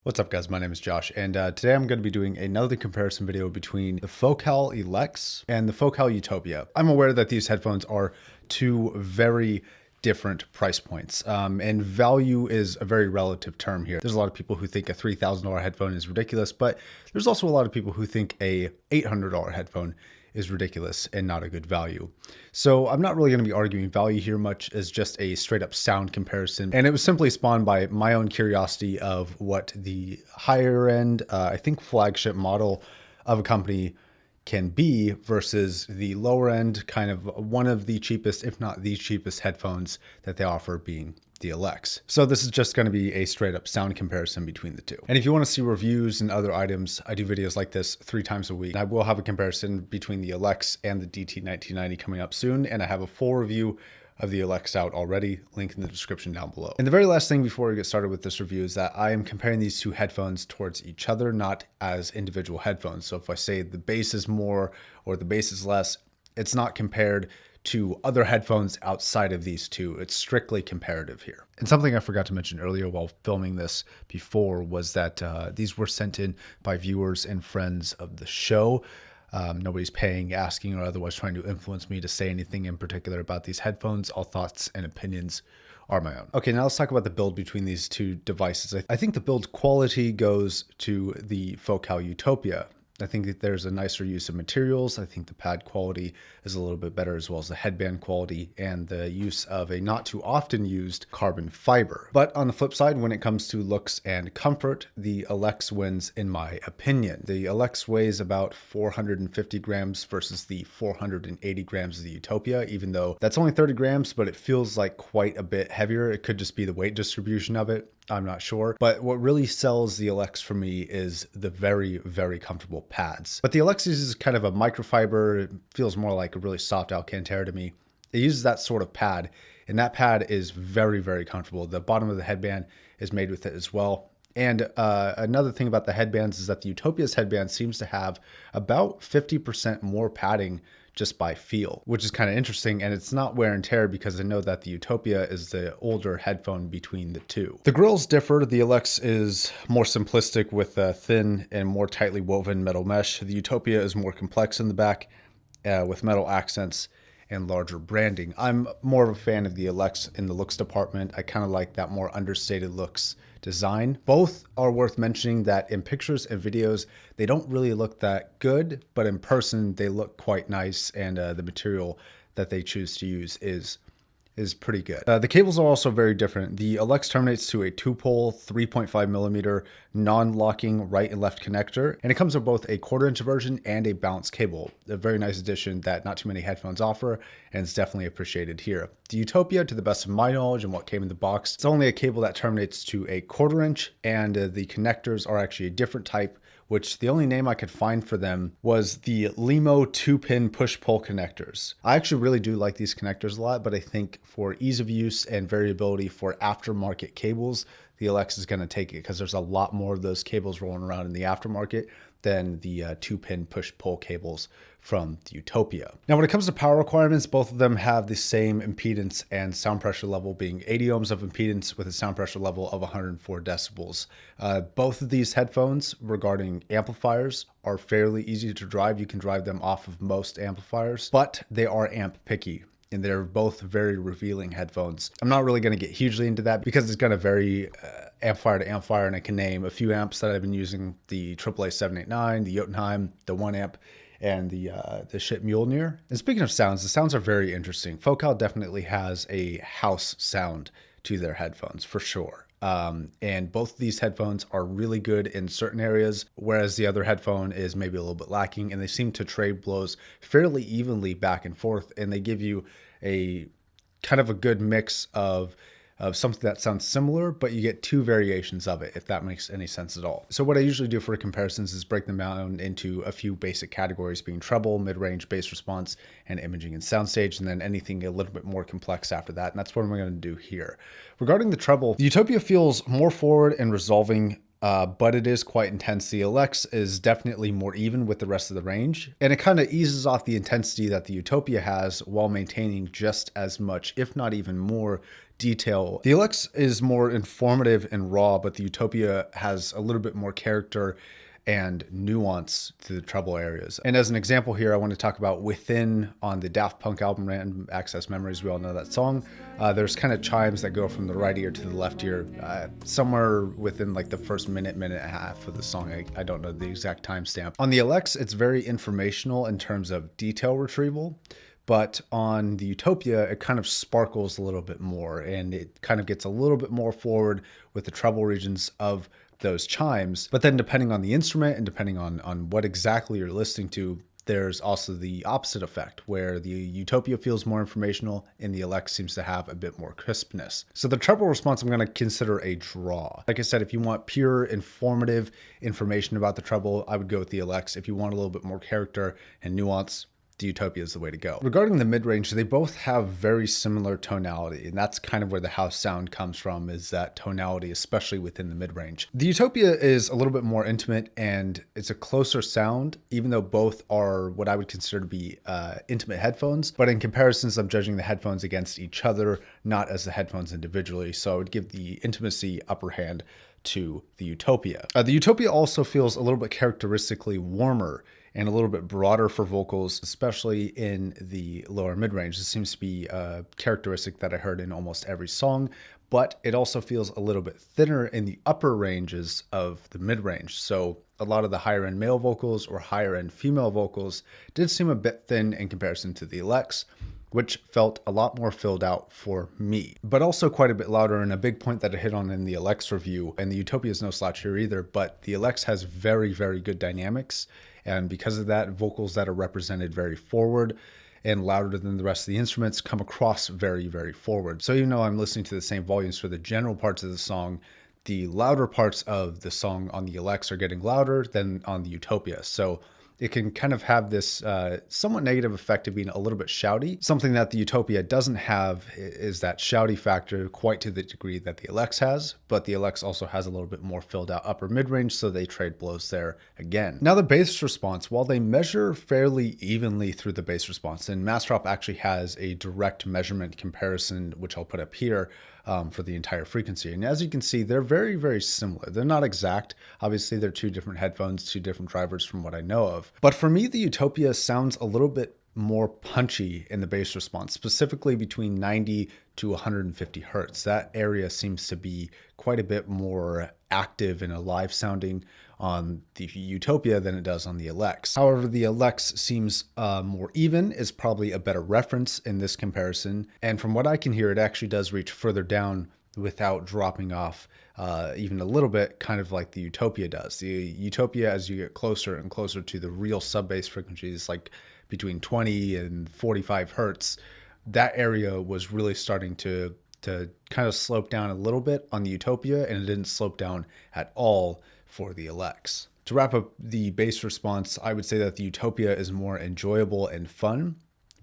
What's up guys, my name is Josh, and today I'm going to be doing another comparison video between the Focal Elex and the Focal Utopia. I'm aware that these headphones are two very different price points, and value is a very relative term here. There's a lot of people who think a $3,000 headphone is ridiculous, but there's also a lot of people who think a $800 headphone is ridiculous and not a good value. So I'm not really going to be arguing value here much as just a straight up sound comparison. And it was simply spawned by my own curiosity of what the higher end, I think flagship model of a company can be versus the lower end, kind of one of the cheapest, if not the cheapest headphones that they offer being the Elex. So this is just going to be a straight up sound comparison between the two. And if you want to see reviews and other items, I do videos like this 3 times a week. I will have a comparison between the Elex and the DT1990 coming up soon. And I have a full review of the Elex out already, link in the description down below. And the very last thing before we get started with this review is that I am comparing these two headphones towards each other, not as individual headphones. So if I say the bass is more or the bass is less, it's not compared to other headphones outside of these two. It's strictly comparative here. And something I forgot to mention earlier while filming this before was that these were sent in by viewers and friends of the show. Nobody's paying, asking, or otherwise trying to influence me to say anything in particular about these headphones. All thoughts and opinions are my own. Okay, now let's talk about the build between these two devices. I think the build quality goes to the Focal Utopia. I think that there's a nicer use of materials. I think the pad quality is a little bit better, as well as the headband quality and the use of a not too often used carbon fiber. But on the flip side, when it comes to looks and comfort, the Elex wins in my opinion. The Elex weighs about 450 grams versus the 480 grams of the Utopia, even though that's only 30 grams, but it feels like quite a bit heavier. It could just be the weight distribution of it. I'm not sure. But what really sells the Elex for me is the very, very comfortable pads. But the Elex uses kind of a microfiber. It feels more like a really soft Alcantara to me. It uses that sort of pad, and that pad is very, very comfortable. The bottom of the headband is made with it as well. And another thing about the headbands is that the Utopia's headband seems to have about 50% more padding just by feel, which is kind of interesting. And it's not wear and tear because I know that the Utopia is the older headphone between the two. The grills differ. The Elex is more simplistic with a thin and more tightly woven metal mesh. The Utopia is more complex in the back with metal accents and larger branding. I'm more of a fan of the Elex in the looks department. I kind of like that more understated looks design. Both are worth mentioning that in pictures and videos, they don't really look that good, but in person, they look quite nice, and the material that they choose to use is pretty good. The cables are also very different. The Elex terminates to a 2-pole, 3.5 millimeter non-locking right and left connector, and it comes with both a 1/4 inch version and a balanced cable. A very nice addition that not too many headphones offer, and it's definitely appreciated here. The Utopia, to the best of my knowledge and what came in the box, it's only a cable that terminates to a 1/4 inch, and the connectors are actually a different type, which the only name I could find for them was the Limo 2-pin push-pull connectors. I actually really do like these connectors a lot, but I think for ease of use and variability for aftermarket cables, the Elex is going to take it because there's a lot more of those cables rolling around in the aftermarket than the 2-pin push-pull cables from the Utopia. Now, when it comes to power requirements, both of them have the same impedance and sound pressure level, being 80 ohms of impedance with a sound pressure level of 104 decibels. Both of these headphones, regarding amplifiers, are fairly easy to drive. You can drive them off of most amplifiers, but they are amp picky, and they're both very revealing headphones. I'm not really going to get hugely into that because it's going to vary amplifier to amplifier, and I can name a few amps that I've been using: the Treble 789, the Jotunheim, the 1 amp, and the shit Mjolnir. And speaking of sounds, the sounds are very interesting. Focal definitely has a house sound to their headphones for sure. And both of these headphones are really good in certain areas, whereas the other headphone is maybe a little bit lacking, and they seem to trade blows fairly evenly back and forth, and they give you a kind of a good mix of something that sounds similar, but you get two variations of it, if that makes any sense at all. So what I usually do for comparisons is break them down into a few basic categories, being treble, mid-range, bass response, and imaging and soundstage, and then anything a little bit more complex after that, and that's what I'm going to do here. Regarding the treble, the Utopia feels more forward in resolving but it is quite intense. The Elex is definitely more even with the rest of the range, and it kind of eases off the intensity that the Utopia has while maintaining just as much, if not even more, detail. The Elex is more informative and raw, but the Utopia has a little bit more character and nuance to the treble areas. And as an example here, I want to talk about Within on the Daft Punk album Random Access Memories. We all know that song. There's kind of chimes that go from the right ear to the left ear, somewhere within like the first minute and a half of the song. I don't know the exact timestamp. On the Elex, it's very informational in terms of detail retrieval. But on the Utopia, it kind of sparkles a little bit more, and it kind of gets a little bit more forward with the treble regions of those chimes. But then depending on the instrument and depending on what exactly you're listening to, there's also the opposite effect where the Utopia feels more informational and the Elex seems to have a bit more crispness. So the treble response I'm going to consider a draw. Like I said, if you want pure informative information about the treble, I would go with the Elex. If you want a little bit more character and nuance, the Utopia is the way to go. Regarding the mid-range, they both have very similar tonality, and that's kind of where the house sound comes from, is that tonality, especially within the mid-range. The Utopia is a little bit more intimate, and it's a closer sound, even though both are what I would consider to be intimate headphones. But in comparisons, I'm judging the headphones against each other, not as the headphones individually. So I would give the intimacy upper hand to the Utopia. The Utopia also feels a little bit characteristically warmer and a little bit broader for vocals, especially in the lower mid-range. This seems to be a characteristic that I heard in almost every song, but it also feels a little bit thinner in the upper ranges of the mid-range. So a lot of the higher end male vocals or higher end female vocals did seem a bit thin in comparison to the Elex, which felt a lot more filled out for me, but also quite a bit louder. And a big point that I hit on in the Elex review, and the Utopia is no slouch here either, but the Elex has very, very good dynamics. And because of that, vocals that are represented very forward and louder than the rest of the instruments come across very, very forward. So even though I'm listening to the same volumes for the general parts of the song, the louder parts of the song on the Elex are getting louder than on the Utopia. So it can kind of have this somewhat negative effect of being a little bit shouty. Something that the Utopia doesn't have is that shouty factor quite to the degree that the Elex has, but the Elex also has a little bit more filled out upper mid-range, so they trade blows there again. Now the bass response, while they measure fairly evenly through the bass response, and Massdrop actually has a direct measurement comparison, which I'll put up here, for the entire frequency. And as you can see, they're very, very similar. They're not exact. Obviously, they're two different headphones, two different drivers from what I know of. But for me, the Utopia sounds a little bit more punchy in the bass response, specifically between 90 to 150 hertz. That area seems to be quite a bit more active and alive sounding on the Utopia than it does on the Elex. However, the Elex seems more even, is probably a better reference in this comparison. And from what I can hear, it actually does reach further down without dropping off even a little bit, kind of like the Utopia does. The Utopia, as you get closer and closer to the real sub-bass frequencies, like between 20 and 45 hertz, that area was really starting to kind of slope down a little bit on the Utopia, and it didn't slope down at all for the Elex. To wrap up the bass response, I would say that the Utopia is more enjoyable and fun,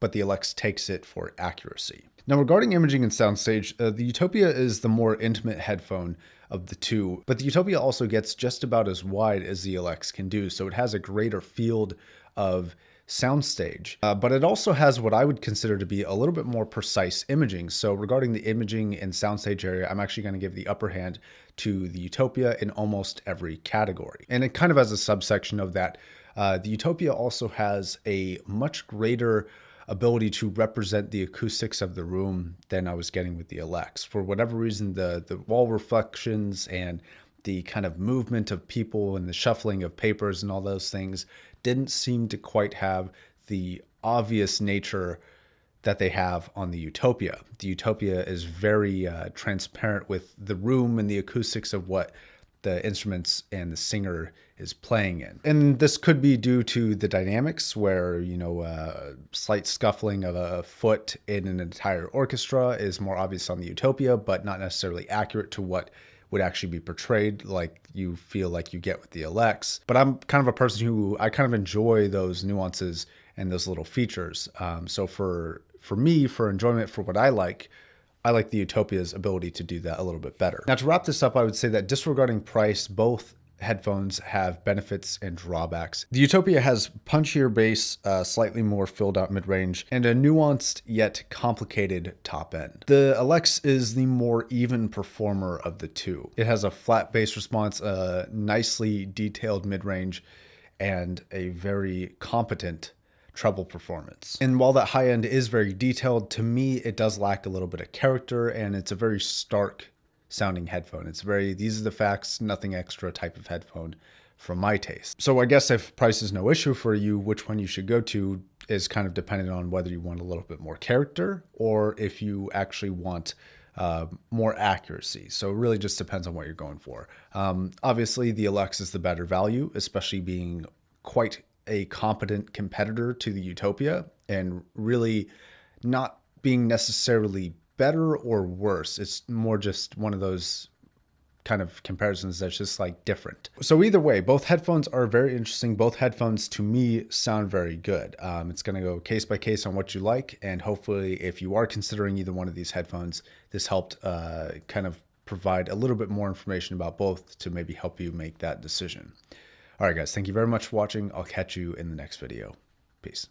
but the Elex takes it for accuracy. Now, regarding imaging and soundstage, the Utopia is the more intimate headphone of the two, but the Utopia also gets just about as wide as the Elex can do, so it has a greater field of soundstage, but it also has what I would consider to be a little bit more precise imaging. So regarding the imaging and soundstage area, I'm actually going to give the upper hand to the Utopia in almost every category. And it kind of has a subsection of that. The Utopia also has a much greater ability to represent the acoustics of the room than I was getting with the Elex. For whatever reason, the wall reflections and the kind of movement of people and the shuffling of papers and all those things didn't seem to quite have the obvious nature that they have on the Utopia. The Utopia is very transparent with the room and the acoustics of what the instruments and the singer is playing in. And this could be due to the dynamics where, slight scuffling of a foot in an entire orchestra is more obvious on the Utopia, but not necessarily accurate to what would actually be portrayed like you feel like you get with the Elex. But I'm kind of a person who I kind of enjoy those nuances and those little features. So for me, for enjoyment, for what I like, I like the Utopia's ability to do that a little bit better. Now, to wrap this up, I would say that disregarding price, both headphones have benefits and drawbacks. The Utopia has punchier bass, slightly more filled out mid-range, and a nuanced yet complicated top end. The Elex is the more even performer of the two. It has a flat bass response, a nicely detailed mid-range, and a very competent treble performance. And while that high end is very detailed, to me, it does lack a little bit of character, and it's a very stark sounding headphone. It's very, these are the facts, nothing extra type of headphone from my taste. So I guess if price is no issue for you, which one you should go to is kind of dependent on whether you want a little bit more character or if you actually want more accuracy. So it really just depends on what you're going for. Obviously, the Elex is the better value, especially being quite a competent competitor to the Utopia and really not being necessarily better or worse. It's more just one of those kind of comparisons that's just like different. So either way, both headphones are very interesting. Both headphones to me sound very good. It's going to go case by case on what you like. And hopefully if you are considering either one of these headphones, this helped kind of provide a little bit more information about both to maybe help you make that decision. All right, guys, thank you very much for watching. I'll catch you in the next video. Peace.